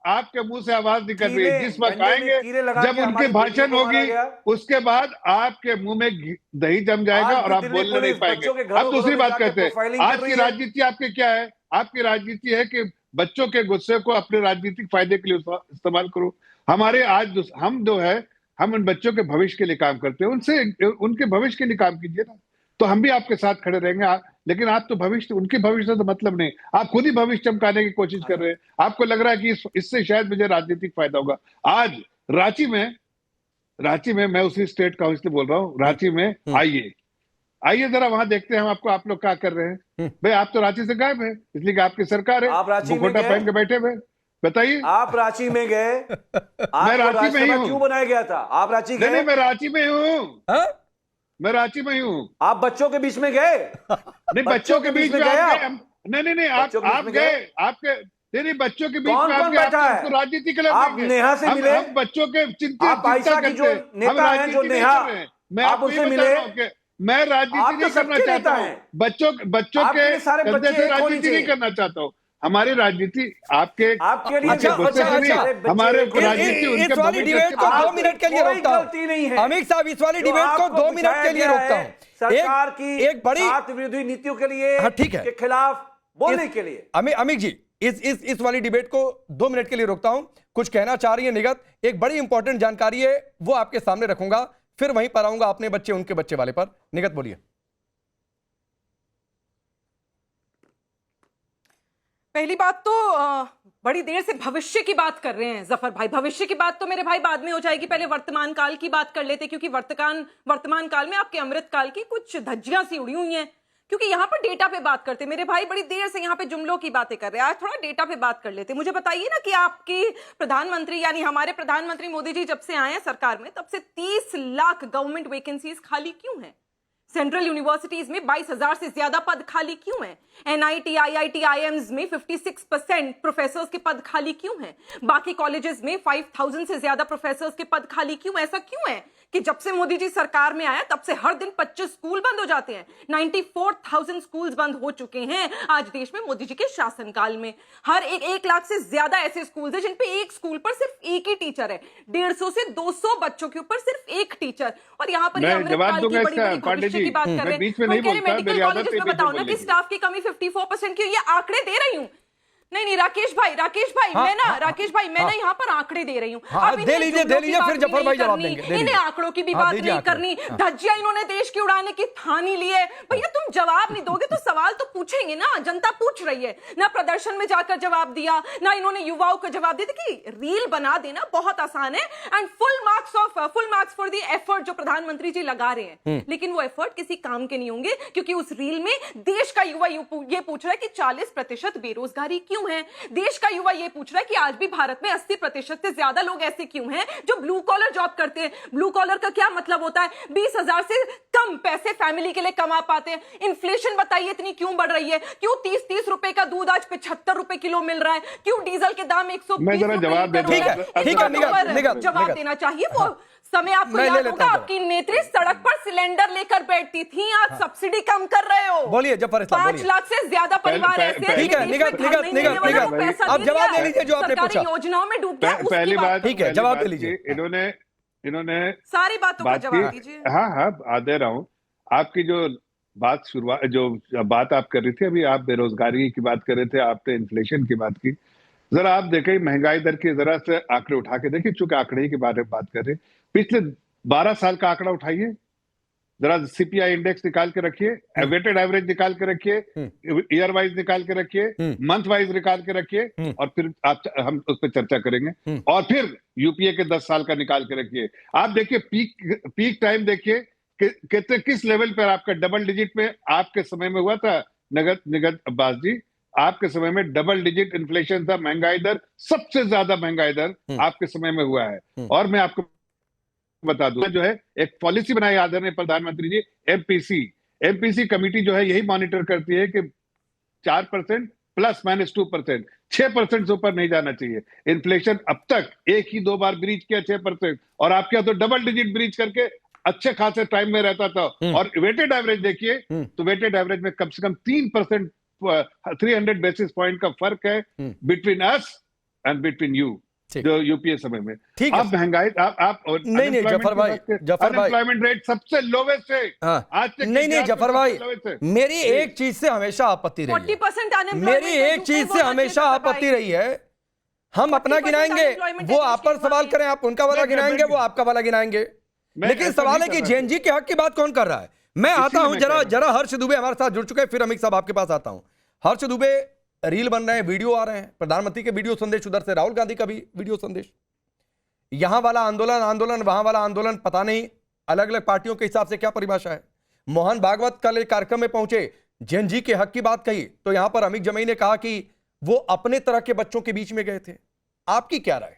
आपके मुंह से आवाज निकल रही है। जिस वक्त आएंगे, जब उनके भाषण होगी, उसके बाद आपके मुंह में दही जम जाएगा और आप बोलने नहीं पाएंगे। अब दूसरी बात कहते हैं, आज की राजनीति आपके क्या है? आपकी राजनीति है कि बच्चों के गुस्से को अपने राजनीतिक फायदे के लिए इस्तेमाल करो। हमारे आज हम जो है, हम उन बच्चों के भविष्य के लिए काम करते हैं, उनसे उनके भविष्य के लिए काम कीजिए ना, तो हम भी आपके साथ खड़े रहेंगे। लेकिन आप तो भविष्य, उनके भविष्य से तो मतलब नहीं, आप खुद ही भविष्य चमकाने की कोशिश कर रहे हैं। आपको लग रहा है कि इससे शायद मुझे राजनीतिक फायदा होगा। आज रांची में मैं उसी स्टेट काउंसिल बोल रहा हूँ, रांची में आइए जरा वहां देखते हैं हम आपको, आप लोग क्या कर रहे हैं। भाई आप तो रांची से गायब है, इसलिए कि आपकी सरकार है, मुखोटा पहन के बैठे हुए। बताइए, आप रांची में गए? मैं रांची में ही हूँ। क्यों बनाया गया था? आप रांची गए? नहीं, मैं रांची में हूँ, मैं रांची में हूँ। आप बच्चों के बीच में गए? नहीं, बच्चों के बीच में आप नहीं आप गए, आपके नहीं बच्चों के बीच में आप बैठा है राजनीति के लिए। आप नेहा से मिले? हम बच्चों के चिंता करते जो नेता हैं, जो नेहा, आप उससे मिले? मैं राजनीति नहीं करना चाहता हूँ, बच्चों के कंधे से राजनीति नहीं करना चाहता हूँ। हमारी राजनीति आपके लिए हमारे राजनीति इस वाली डिबेट को 2 मिनट के लिए रोकता हूं। अमित साहब, इस वाली डिबेट को 2 मिनट के लिए रोकता हूं। सरकार की एक बड़ी विरोधी नीतियों के लिए, ठीक है, के खिलाफ बोलने के लिए। अमित जी, इस वाली डिबेट को 2 मिनट के लिए रोकता हूं। कुछ कहना चाह रही है निगत, एक बड़ी इंपॉर्टेंट जानकारी है, वो आपके सामने रखूंगा, फिर वहीं पर आऊंगा अपने बच्चे उनके बच्चे वाले पर। निगत बोलिए। पहली बात तो बड़ी देर से भविष्य की बात कर रहे हैं जफर भाई। भविष्य की बात तो मेरे भाई बाद में हो जाएगी, पहले वर्तमान काल की बात कर लेते, क्योंकि वर्तमान काल में आपके अमृत काल की कुछ धज्जियां सी उड़ी हुई हैं। क्योंकि यहाँ पर डेटा पे बात करते मेरे भाई, बड़ी देर से यहाँ पे जुमलों की बातें कर रहे हैं, आज थोड़ा डेटा पे बात कर लेते। मुझे बताइए ना कि आपकी प्रधानमंत्री यानी हमारे प्रधानमंत्री मोदी जी जब से आए हैं सरकार में, तब से 30 लाख गवर्नमेंट वैकेंसीज खाली क्यों हैं? सेंट्रल यूनिवर्सिटीज में 22,000 से ज्यादा पद खाली क्यों हैं? एनआईटी, आईआईटी, आईएम्स में 56% प्रोफेसर्स के पद खाली क्यों हैं? बाकी कॉलेजेस में 5,000 से ज्यादा प्रोफेसर्स के पद खाली क्यों? ऐसा क्यों है कि जब से मोदी जी सरकार में आया तब से हर दिन 25 स्कूल बंद हो जाते हैं? 94,000 स्कूल्स बंद हो चुके हैं आज देश में मोदी जी के शासनकाल में। हर 1 लाख से ज्यादा ऐसे स्कूल्स हैं जिन पे एक स्कूल पर सिर्फ एक ही टीचर है, 150 से 200 बच्चों के ऊपर सिर्फ एक टीचर। और यहाँ पर अमृतकाल की बड़ी भविष्य की बात कर रहे हैं। मेडिकल कॉलेजेस में बताओ ना कि स्टाफ की कमी 54% की, ये आंकड़े दे रही हूं। नहीं राकेश भाई मैं ना यहाँ पर आंकड़े दे रही हूँ। दे लीजिए फिर जफर भाई जवाब देंगे। इन्हें आंकड़ों की भी बात नहीं करनी, धज्जियां इन्होंने देश की उड़ाने की ठानी ली है। भैया तुम जवाब नहीं दोगे तो सवाल तो पूछेंगे ना, जनता पूछ रही है ना। प्रदर्शन में जाकर जवाब दिया ना, इन्होंने युवाओं को जवाब दिया। देखिए रील बना देना बहुत आसान है, and full marks for the effort जो प्रधानमंत्री जी लगा रहे हैं, लेकिन वो एफर्ट किसी काम के नहीं होंगे, क्योंकि उस रील में देश का युवा ये पूछ रहा है कि 40% बेरोजगारी क्यों क्यों हैं? देश का युवा ये पूछ रहा है कि आज भी भारत में 80% से ज्यादा लोग ऐसे क्यों हैं जो ब्लू कॉलर जॉब करते हैं? ब्लू कॉलर का क्या मतलब होता है? 20,000 से कम पैसे फैमिली के लिए कमा पाते हैं। इन्फ्लेशन बताइए इतनी क्यों बढ़ रही है? क्यों 30-30 रुपए का दूध आज 75 रुपए किलो मिल रहा है? क्यों डीजल के दाम 120 रुपए जवाब देना चाहिए। वो समय आपको याद होगा, आपकी नेत्री सड़क पर सिलेंडर लेकर बैठती थी, आज सब्सिडी कम कर रहे हो। बोलिए जफर इस्लाम, 5 लाख से ज्यादा परिवार ऐसे हैं। ठीक है, निगत अब जवाब दे लीजिए जो आपने पूछा। योजनाओं में डूब गया। पहली बात, ठीक है, जवाब दे लीजिए। इन्होंने सारी बातों का जवाब दीजिए। हाँ दे रहा हूँ। आपकी जो बात आप कर रही थी अभी, आप बेरोजगारी की बात कर रहे थे, आपने इन्फ्लेशन की बात की। जरा आप देखें महंगाई दर की जरा से आंकड़े उठा के देखिए, चूंकि आंकड़े के बारे में बात कर रहे हैं, पिछले 12 साल का आंकड़ा उठाइए, जरा सीपीआई इंडेक्स निकाल के रखिए, वेटेड एवरेज निकाल के रखिए, ईयर वाइज निकाल के रखिए, मंथ वाइज निकाल के रखिए, और फिर हम उस पर चर्चा करेंगे। और फिर यूपीए के 10 साल का निकाल के रखिए। आप देखिए पीक टाइम देखिए कितने किस लेवल पर आपका डबल डिजिट में आपके समय में हुआ था। निगत अब्बास जी, आपके समय में डबल डिजिट इन्फ्लेशन था, महंगाई दर सबसे ज्यादा महंगाई दर आपके समय में हुआ है। और मैं आपको बता दूं, जो है एक पॉलिसी बनाई आदरणीय प्रधानमंत्री जी, एमपीसी कमेटी जो है यही मॉनिटर करती है कि 4% ±2%, 6% से ऊपर नहीं जाना चाहिए। इन्फ्लेशन अब तक 1 ही 2 बार ब्रीच किया 6%, और आपके यहाँ तो डबल डिजिट ब्रीच करके अच्छे खासे टाइम में रहता था। और वेटेड एवरेज देखिए तो वेटेड एवरेज में कम से कम 3%, 300 बेसिस पॉइंट का फर्क है between us and between you, जो यूपीए समय में। ठीक है, आप महंगाई आप नहीं जफर भाई, अनएम्प्लॉयमेंट रेट सबसे लोवेस्ट है आज तक। नहीं जफर भाई, मेरी एक चीज से हमेशा आपत्ति रही है, 40% मेरी एक चीज से हमेशा आपत्ति रही है। हम अपना गिनाएंगे, वो आप पर सवाल करें, आप उनका वाला गिनाएंगे, वो आपका वाला गिनाएंगे। लेकिन सवाल है कि जेएनजी के हक की बात कौन कर रहा है? मैं आता हूं, जरा हर्ष दुबे हमारे साथ जुड़ चुके हैं, फिर अमित साहब आपके पास आता हूं। हर्ष दुबे, रील बन रहे हैं, वीडियो आ रहे हैं, प्रधानमंत्री के वीडियो संदेश, उधर से राहुल गांधी का भी वीडियो संदेश, यहां वाला आंदोलन वहां वाला आंदोलन, पता नहीं अलग अलग पार्टियों के हिसाब से क्या परिभाषा है। मोहन भागवत कल एक कार्यक्रम में पहुंचे, जेएनजी के हक की बात कही, तो यहां पर अमित जमई ने कहा कि वो अपने तरह के बच्चों के बीच में गए थे। आपकी क्या राय?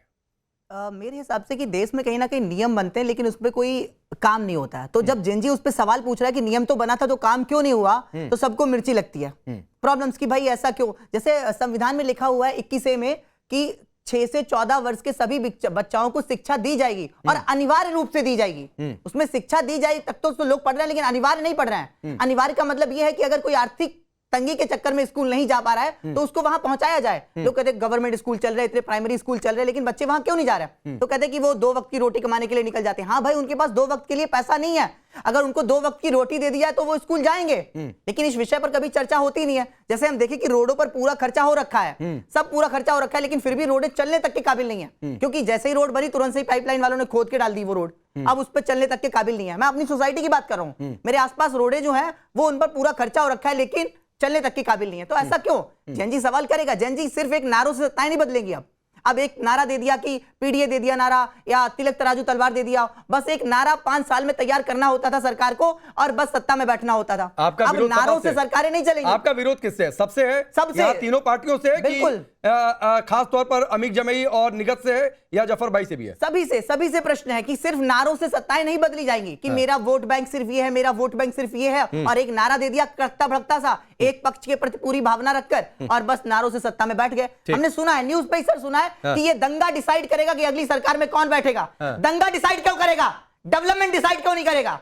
मेरे हिसाब से कि देश में कहीं ना कहीं नियम बनते हैं लेकिन उस पर कोई काम नहीं होता है। तो जब जेएनजी उस पर सवाल पूछ रहा है कि नियम तो बना था तो काम क्यों नहीं हुआ, तो सबको मिर्ची लगती है प्रॉब्लम्स की, भाई ऐसा क्यों। जैसे संविधान में लिखा हुआ है 21 में कि 6 से 14 वर्ष के सभी बच्चाओं को शिक्षा दी जाएगी और अनिवार्य रूप से दी जाएगी। उसमें शिक्षा दी जाएगी तक तो लोग पढ़ रहे हैं, लेकिन अनिवार्य नहीं पढ़ रहे हैं। अनिवार्य का मतलब यह है कि अगर कोई आर्थिक तंगी के चक्कर में स्कूल नहीं जा पा रहा है तो उसको वहां पहुंचाया जाए। लोग कहते हैं गवर्नमेंट स्कूल चल रहे, इतने प्राइमरी स्कूल चल रहे, लेकिन बच्चे वहां क्यों नहीं जा रहे? तो कहते हैं कि वो 2 वक्त की रोटी कमाने के लिए निकल जाते हैं। हाँ भाई, उनके पास 2 वक्त के लिए पैसा नहीं है। अगर उनको 2 वक्त की रोटी दे दी जाए तो वो स्कूल जाएंगे, लेकिन इस विषय पर कभी चर्चा होती नहीं है। जैसे हम देखें कि रोडों पर पूरा खर्चा हो रखा है, सब पूरा खर्चा हो रखा है, लेकिन फिर भी रोडें चलने तक के काबिल नहीं है, क्योंकि जैसे ही रोड बनी तुरंत से ही पाइपलाइन वालों ने खोद के डाल दी वो रोड, अब उस पर चलने तक के काबिल नहीं है। मैं अपनी सोसाइटी की बात कर रहा हूँ, मेरे आसपास रोडें जो है वो उन पर पूरा खर्चा हो रखा है, लेकिन चलने तक के काबिल नहीं है। तो ऐसा क्यों? जेएनजी सवाल करेगा। जेएनजी सिर्फ एक नारों से सत्ताएं नहीं बदलेंगी। अब एक नारा दे दिया कि पीडीए दे दिया नारा, या तिलक तराजू तलवार दे दिया, बस एक नारा 5 साल में तैयार करना होता था सरकार को और बस सत्ता में बैठना होता था। आपका अब नारों से सरकारें नहीं चलेंगी। आपका विरोध किससे है? सबसे है? सबसे, तीनों पार्टियों से है? बिल्कुल, खास तौर पर अमित जमई और निगत से है या जफर भाई से भी है? सभी से प्रश्न है कि सिर्फ नारों से सत्ताएं नहीं बदली जाएंगी कि मेरा वोट बैंक सिर्फ ये है, मेरा वोट बैंक सिर्फ ये है, और एक नारा दे दिया कड़कता भड़कता सा, एक पक्ष के प्रति पूरी भावना रखकर, और बस नारों से सत्ता में बैठ गए। हमने सुना है, न्यूज पे सर सुना है कि ये दंगा डिसाइड करेगा कि अगली सरकार में कौन बैठेगा। दंगा डिसाइड क्यों करेगा? डेवलपमेंट डिसाइड क्यों नहीं करेगा?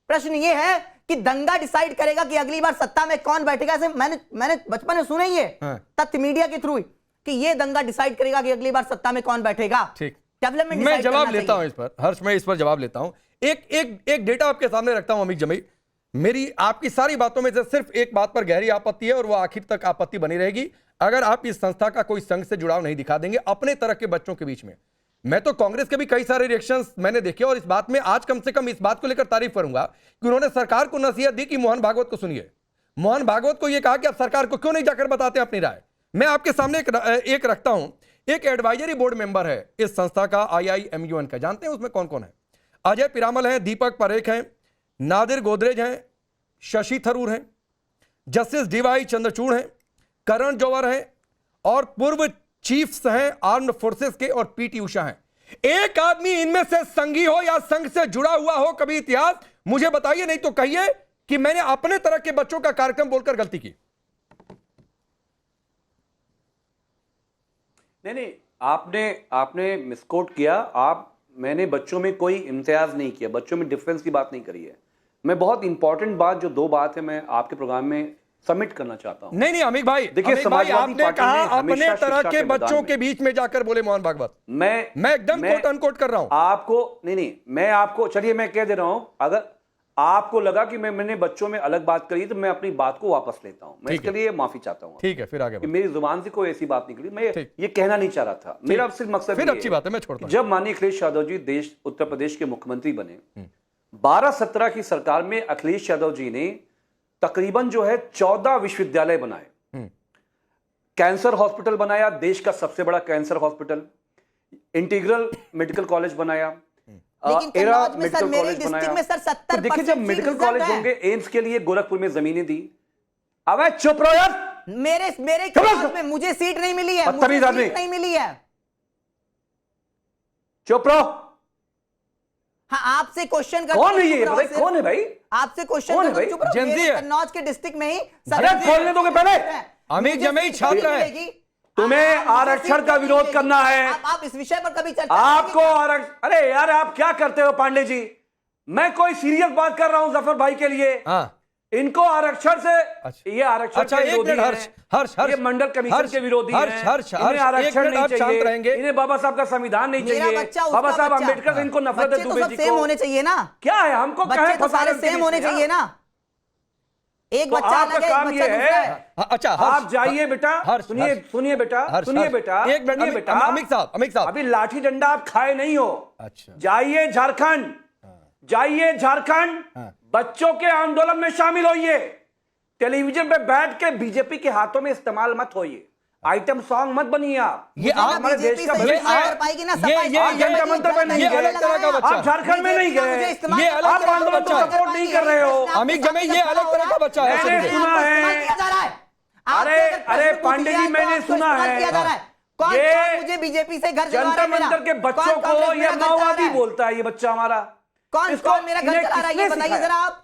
प्रश्न ये है कि दंगा डिसाइड करेगा कि अगली बार सत्ता में कौन बैठेगा। ऐसे मैंने बचपन में सुना ही है तथ्य मीडिया के थ्रू कि ये दंगा डिसाइड करेगा कि अगली बार सत्ता में कौन बैठेगा। ठीक, डेवलपमेंट मैं जवाब लेता हूं इस पर, हर्ष मैं इस पर जवाब लेता हूं। एक डेटा आपके सामने रखता हूं अमित जमई। मेरी आपकी सारी बातों में से सिर्फ एक बात पर गहरी आपत्ति है और वो आखिर तक आपत्ति बनी रहेगी, अगर आप इस संस्था का कोई संघ से जुड़ाव नहीं दिखा देंगे अपने तरह के बच्चों के बीच में। मैं तो कांग्रेस के भी कई सारे रिएक्शंस मैंने देखे और इस बात में आज कम से कम इस बात को लेकर तारीफ करूंगा कि उन्होंने सरकार को नसीहत दी कि मोहन भागवत को सुनिए। मोहन भागवत को यह कहा कि आप सरकार को क्यों नहीं जाकर बताते अपनी राय। मैं आपके सामने एक रखता हूं, एक एडवाइजरी बोर्ड मेंबर है इस संस्था का, IIMUN का, जानते हैं उसमें कौन कौन है? अजय पिरामल हैं, दीपक परेख हैं, नादिर गोदरेज हैं, शशि थरूर हैं, जस्टिस DY चंद्रचूड़ हैं, करण जौहर हैं और पूर्व चीफ्स हैं आर्म्ड फोर्सेस के और पीटी उषा हैं। एक आदमी इनमें से संघी हो या संघ से जुड़ा हुआ हो कभी इतिहास मुझे बताइए, नहीं तो कहिए कि मैंने अपने तरह के बच्चों का कार्यक्रम बोलकर गलती की। नहीं, आपने मिसकोट किया। मैंने बच्चों में कोई इम्तियाज नहीं किया, बच्चों में डिफरेंस की बात नहीं करी है। मैं बहुत इंपॉर्टेंट बात, जो 2 बात है, मैं आपके प्रोग्राम में सबमिट करना चाहता हूं। नहीं अमित भाई, देखिए, समाजवादी आपने पार्टी कहा ने अपने हमेशा तरह शिक्षा के के मैदान बच्चों में- के बीच में जाकर बोले मोहन भागवत। मैं एकदम कोट अनकोट कर रहा हूं आपको। नहीं, मैं आपको, चलिए मैं कह दे रहा हूं, अगर आपको लगा कि मैंने बच्चों में अलग बात करी तो मैं अपनी बात को वापस लेता हूं। मैं इसके लिए माफी चाहता हूं। ठीक है, फिर आगे कि मेरी जुबान से कोई ऐसी बात निकली, मैं ये कहना नहीं चाह रहा था। मेरा सिर्फ मकसद फिर अच्छी बात है, मैं छोड़ता हूं। जब माननीय अखिलेश यादव जी उत्तर प्रदेश के मुख्यमंत्री बने, 12-17 की सरकार में अखिलेश यादव जी ने तकरीबन जो है 14 विश्वविद्यालय बनाए। कैंसर हॉस्पिटल बनाया, देश का सबसे बड़ा cancer hospital. Integral medical college बनाया, एरा मेडिकल कॉलेज बनाया। तो देखिए, जब मेडिकल कॉलेज होंगे, एम्स के लिए गोरखपुर में जमीनें दी। अब चुप रहो यार, मेरे क्लास में मुझे सीट नहीं मिली है, मुझे सीट नहीं मिली है। चुप रहो। हाँ, आपसे क्वेश्चन कर, कौन है ये? कौन है भाई? आपसे क्वेश्चन कर, चुप रहो। मेरे कन्नौज के डिस्ट्रिक्ट में ही खोलने दोगे पहले। अमित जमई छात्र है। तुम्हें आरक्षण का विरोध करना है। आप इस विषय पर कभी चर्चा आपको आरक्षण, अरे यार आप क्या करते हो पांडे जी? मैं कोई सीरियस बात कर रहा हूं जफर भाई के लिए। इनको आरक्षण से, ये आरक्षण के विरोधी हैं, ये मंडल कमीशन के विरोधी हैं, इन्हें आरक्षण नहीं चाहिए, इन्हें बाबा साहब का संविधान नहीं चाहिए, बाबा साहब अम्बेडकर से इनको नफरत है। दुबे जी को सेम होने चाहिए ना? क्या है, हमको बच्चे तो सारे सेम होने चाहिए ना? एक बच्चा अलग है, काम ये है। अच्छा, आप जाइए बेटा, सुनिए बेटा, एक मिनट बेटा, अमित साहब अभी लाठी डंडा आप खाए नहीं हो। अच्छा, जाइए झारखंड, बच्चों के आंदोलन में शामिल होइए। टेलीविजन पे बैठ के बीजेपी के हाथों में इस्तेमाल मत होइए, आइटम सॉन्ग मत बनिए आप। ये हमारे देश का भविष्य है। ये अलग तरह का बच्चा, आप झारखंड में नहीं गए, ये अलग तरह का आंदोलन को बच्चा सपोर्ट नहीं कर रहे हो। अमित जमई ये अलग तरह का बच्चा है। मैंने सुना है, अरे पांडे जी, मैंने सुना है, ये मुझे बीजेपी से घर जंतर मंतर के बच्चों को ये माओवादी बोलता है। ये बच्चा हमारा कौन मेरा घर चला रहा है? ये बताइए जरा आप,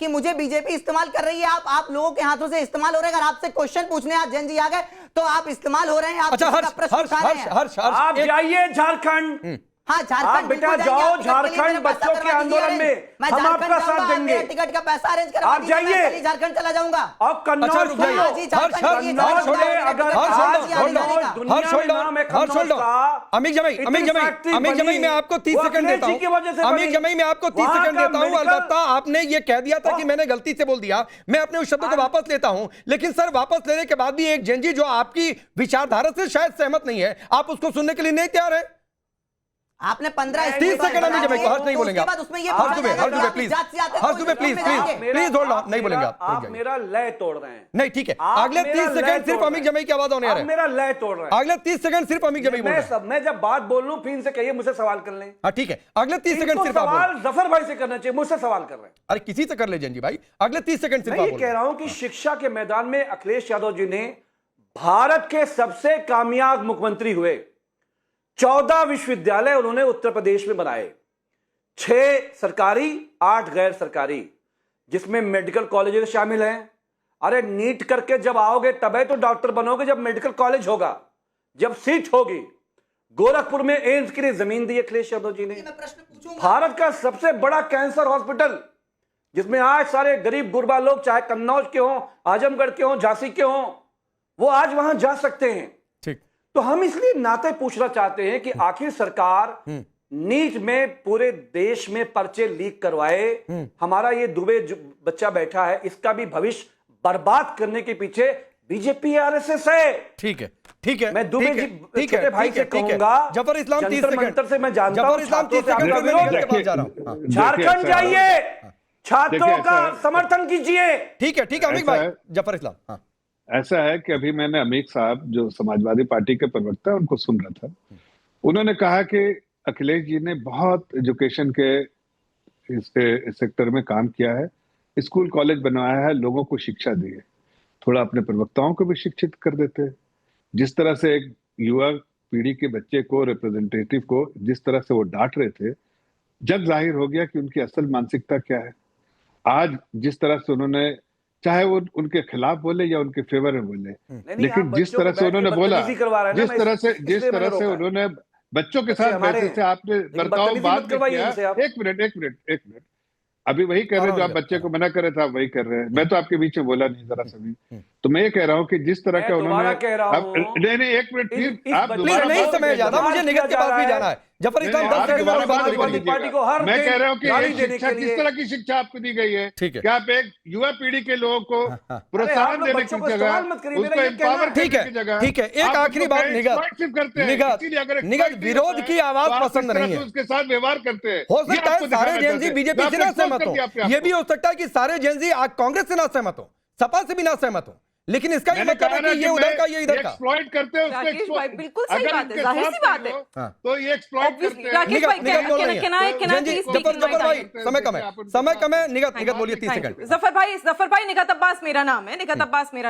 कि मुझे बीजेपी इस्तेमाल कर रही है। आप लोगों के हाथों से इस्तेमाल हो रहे हैं। अगर आपसे क्वेश्चन पूछने आज जैन जी आ गए तो आप इस्तेमाल हो रहे हैं। आप अच्छा, आप जाइए झारखंड। हाँ, झारखंड बेटा जाओ, झारखंड बच्चों के आंदोलन में हम आपका साथ देंगे। टिकट का पैसा अरेंज करा, आप जाइए, झारखंड चला जाऊंगा। और कन्नौज अमित जमई मैं आपको 30 सेकंड देता हूं। अमित जमई मैं आपको 30 सेकंड देता हूं। अलबत्ता आपने ये कह दिया था कि मैंने गलती से बोल दिया, मैं अपने उस शब्द को वापस लेता हूं। लेकिन सर, वापस लेने के बाद भी एक जैन जी जो आपकी विचारधारा से शायद सहमत नहीं है, आप उसको सुनने के लिए नहीं तैयार है। आपने 15-30 सेकंड अमित जमई को हर्ष नहीं बोलेंगे। प्लीज होल्ड ऑन, नहीं बोलेंगे आप मेरा लय तोड़ रहे हैं। नहीं, ठीक है, अगले 30 सेकंड सिर्फ अमित जमई की आवाज होने आ रहा है। मेरा लय तोड़ रहे हैं। अगले 30 सेकंड सिर्फ अमित जमई बोल रहे हैं। मैं जब बात बोल लूं फिर इनसे कहिए मुझसे सवाल कर लें। हाँ ठीक है, अगले 30 सेकंड सिर्फ आप सवाल जफर भाई से करना चाहिए, मुझसे सवाल कर रहे हैं। अरे किसी से कर ले जैन जी भाई, अगले 30 सेकंड सिर्फ मैं ये कह रहा हूं कि शिक्षा के मैदान में अखिलेश यादव जी ने भारत के सबसे कामयाब मुख्यमंत्री हुए। 14 विश्वविद्यालय उन्होंने उत्तर प्रदेश में बनाए, 6 सरकारी 8 गैर सरकारी, जिसमें मेडिकल कॉलेजेस शामिल हैं। अरे नीट करके जब आओगे तब तो डॉक्टर बनोगे, जब मेडिकल कॉलेज होगा, जब सीट होगी। गोरखपुर में एम्स के लिए जमीन दी अखिलेश यादव जी ने। भारत का सबसे बड़ा कैंसर हॉस्पिटल, जिसमें आज सारे गरीब गुरबा लोग, चाहे कन्नौज के हों, आजमगढ़ के हों, झांसी के हों, वो आज वहां जा सकते हैं। तो हम इसलिए नाते पूछना चाहते हैं कि आखिर सरकार नीट में पूरे देश में पर्चे लीक करवाए, हमारा ये दुबे बच्चा बैठा है, इसका भी भविष्य बर्बाद करने के पीछे बीजेपी आरएसएस है। ठीक है, मैं दुबे जी छोटे भाई से कहूंगा, जफर इस्लाम 30 सेकंड से मैं जानता हूं, झारखंड जाइए, छात्रों का समर्थन कीजिए। ठीक है अमित भाई, जफर इस्लाम। ऐसा है कि अभी मैंने अमीर साहब जो समाजवादी पार्टी के प्रवक्ता है उनको सुन रहा था। उन्होंने कहा कि अखिलेश जी ने बहुत एजुकेशन के इस सेक्टर में काम किया है, स्कूल कॉलेज बनवाया है, लोगों को शिक्षा दी है। थोड़ा अपने प्रवक्ताओं को भी शिक्षित कर देते। जिस तरह से एक युवा पीढ़ी के बच्चे को, रिप्रेजेंटेटिव को जिस तरह से वो डांट रहे थे, जग जाहिर हो गया कि उनकी असल मानसिकता क्या है। आज जिस तरह से उन्होंने, चाहे वो उनके खिलाफ बोले या उनके फेवर में बोले, लेकिन जिस तरह से उन्होंने बोला, जिस तरह से उन्होंने बच्चों के साथ वैसे से आपने बर्ताव बात किया। एक मिनट, अभी वही कर रहे हैं जो आप बच्चे को मना कर रहे थे, आप वही कर रहे हैं। मैं तो आपके बीच में बोला नहीं जरा सा भी। तो मैं ये कह रहा हूँ कि जिस तरह का उन्होंने, नहीं, एक मिनट प्लीज, आप दोबारा नहीं समय ज्यादा, मुझे निगत के पास भी जाना है। जफर इस्लाम 10 सेकंड में बात करिए। मैं कह रहा हूँ कि शिक्षा, किस तरह की शिक्षा आपको दी गई है? क्या आप एक युवा पीढ़ी के लोगों को प्रोत्साहन देने की जगह, उसको एम्पावर करने की जगह, ठीक है, एक आखिरी बात, निगत विरोध की आवाज पसंद नहीं है, उसके साथ व्यवहार करते हैं। हो सकता है सारे जेएनजी बीजेपी से ना सहमत हो, ये भी हो सकता है कि सारे जेएनजी कांग्रेस से ना सहमत हो, सपा से भी ना सहमत हो, लेकिन इसका ये मतलब है कि ये उधर का, ये इधर का। एक्सप्लॉइट करते हैं उसको, बिल्कुल सही बात है, जाहिर सी बात है। तो ये एक्सप्लॉइट करते हैं। समय कम है, निगत बोलिए 30 सेकंड। जफर भाई, निगत अब्बास मेरा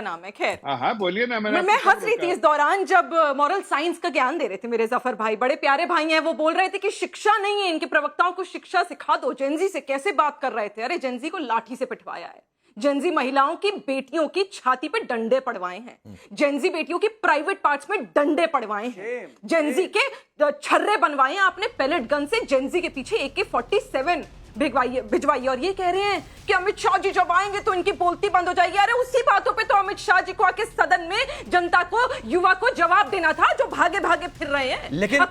नाम है, खैर हाँ बोलिए ना। मैं हंस रही थी इस दौरान जब मॉरल साइंस का ज्ञान दे रहे थे मेरे जफर भाई, बड़े प्यारे भाई हैं, वो बोल रहे थे कि शिक्षा नहीं है, इनके प्रवक्ताओं को शिक्षा सिखा दो। जेनजी से कैसे बात कर रहे थे? अरे जेनजी को लाठी से पिटवाया है, जेनजी महिलाओं की बेटियों की छाती पे डंडे पड़वाए हैं, जेनजी बेटियों की प्राइवेट पार्ट्स में डंडे पड़वाए हैं, जेनजी के छर्रे बनवाए हैं आपने पैलेट गन से, जेनजी के पीछे AK-47 भिजवाइए और ये कह रहे हैं कि अमित शाह जी जब आएंगे तो इनकी बोलती बंद हो जाएगी। अरे उसी बातों पे तो अमित शाह जी को आके सदन में जनता को, युवा को जवाब देना था जो भागे भागे फिर रहे हैं। लेकिन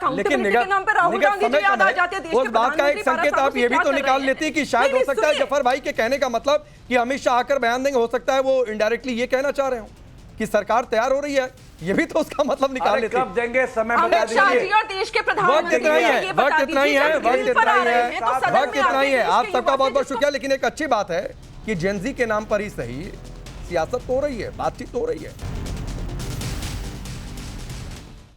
के नाम पे राहुल गांधी जी याद आ जाते हैं। उस बात का एक संकेत आप ये भी तो निकाल लेती कि शायद हो सकता है जफर भाई के कहने का मतलब कि अमित शाह आकर बयान देंगे, हो सकता है वो इनडायरेक्टली ये कहना चाह रहे हो कि सरकार तैयार हो रही है, ये भी तो उसका मतलब निकाल लेते हैं। कब देंगे समय बता दीजिए। अमित शाह जी और देश के प्रधानमंत्री वक्त इतना ही है। आप सबका बहुत बहुत शुक्रिया। लेकिन एक अच्छी बात है कि जेनजी के नाम पर ही सही सियासत हो रही है, बातचीत हो रही है।